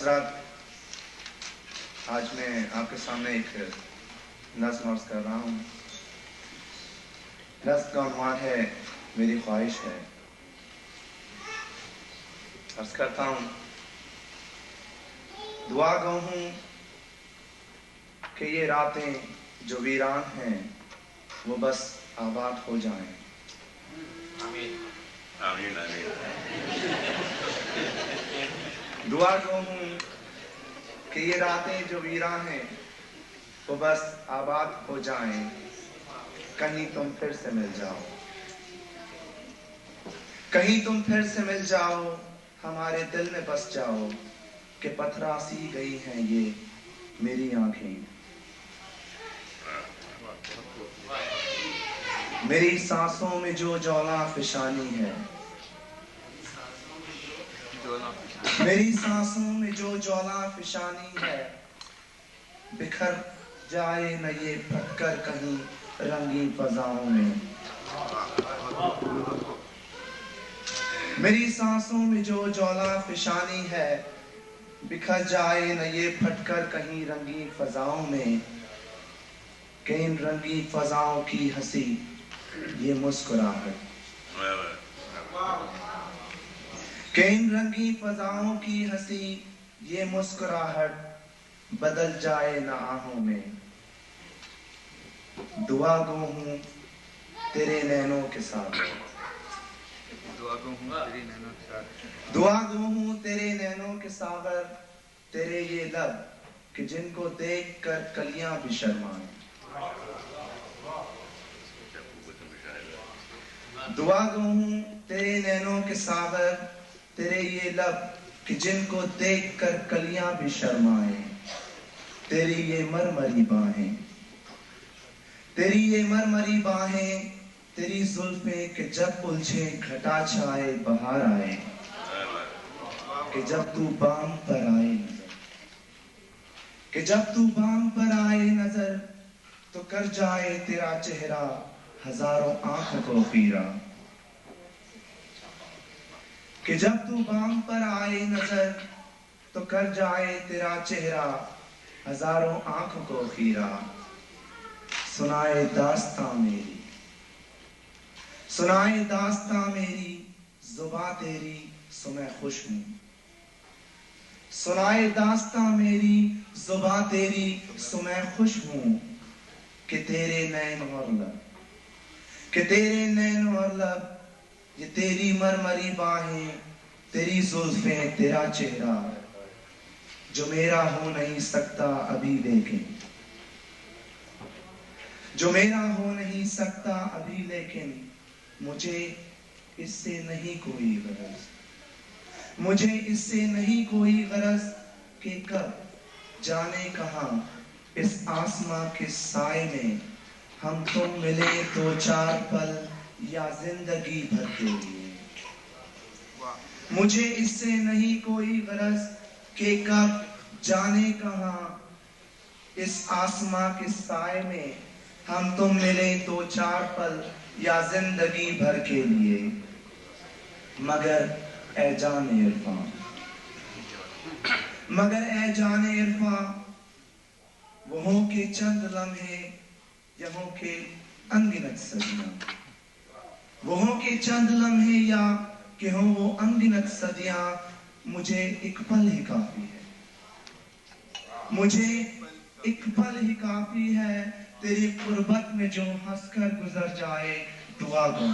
हजरात, आज मैं आपके सामने एक नज़्म अर्ज़ कर रहा हूँ। नज़्म का उन्वान है मेरी ख्वाहिश है। अर्ज़ करता हूँ, दुआ गो हूँ कि ये रातें जो वीरान हैं वो बस आबाद हो जाएं। आमीन आमीन आमीन। दुआ गो हूँ कि ये रातें जो वीरान हैं वो बस आबाद हो जाएं, कहीं तुम फिर से मिल जाओ, कहीं तुम फिर से मिल जाओ, हमारे दिल में बस जाओ कि पथरा सी गई हैं ये मेरी आंखें। मेरी सांसों में जो ज्वाला फिशानी है, मेरी सांसों में जो ज्वाला फिशानी है, बिखर जाए न ये फटकर कहीं रंगीन फजाओं में। मेरी सांसों में जो ज्वाला फिशानी है, बिखर जाए न ये फटकर कहीं रंगीन फजाओं में। कि इन रंगीन फजाओं की हंसी ये मुस्कुराहट, कि इन रंगीन फजाओं की हंसी ये मुस्कुराहट बदल जाए न आहों में। दुआ गो हूँ तेरे नैनों के साथ, दुआ गो हूँ तेरे नैनों के साथ, दुआ गो हूँ तेरे नैनों के सागर, तेरे ये लब कि जिनको देख कर कलियां भी शर्माएं। दुआ गो हूँ तेरे नैनों के सागर, तेरे ये लब कि जिनको देख कर कलियां भी शर्माएं। तेरी ये मरमरी बाहें, तेरी ये मरमरी बाहें, तेरी जुल्फें कि जब उलझे घटा छाए बहार आए। कि जब तू बाम पर आए नजर, कि जब तू बाम पर आए नजर, तो कर जाए तेरा चेहरा हजारों आंखों को पीरा। कि जब तू बाम पर आए नजर, तो कर जाए तेरा चेहरा हजारों आंखों को खीरा। सुनाए दास्तां मेरी, सुनाए दास्तां मेरी, जुबां तेरी सो मैं खुश हूँ। सुनाए दास्तां मेरी, जुबां तेरी सो मैं खुश हूँ। कि तेरे नैन और लब, कि तेरे नैन और लब, ये तेरी मरमरी बाहें, तेरी जुल्फें, तेरा चेहरा जो मेरा हो नहीं सकता अभी लेकिन, जो मेरा हो नहीं सकता अभी लेकिन, मुझे इससे नहीं कोई गरज, मुझे इससे नहीं कोई गरज कि कब जाने कहां इस आसमां के साए में हम तुम मिले दो चार पल या जिंदगी भर के लिए। मुझे इससे नहीं कोई गरज कि कब जाने कहां इस आसमां के साए में हम तुम मिले दो चार पल या जिंदगी भर के लिए। मगर ए जाने इरफान, मगर ए जाने इरफान, वो हो के चंद लम्हे या हो के अनगिनत सदियां, वो हो के चंद लम्हे या कि हो वो अनगिनत सदियां, मुझे एक पल ही काफी है, मुझे एक पल ही काफी है तेरी कुर्बत में जो हंसकर गुजर जाए। दुआ गो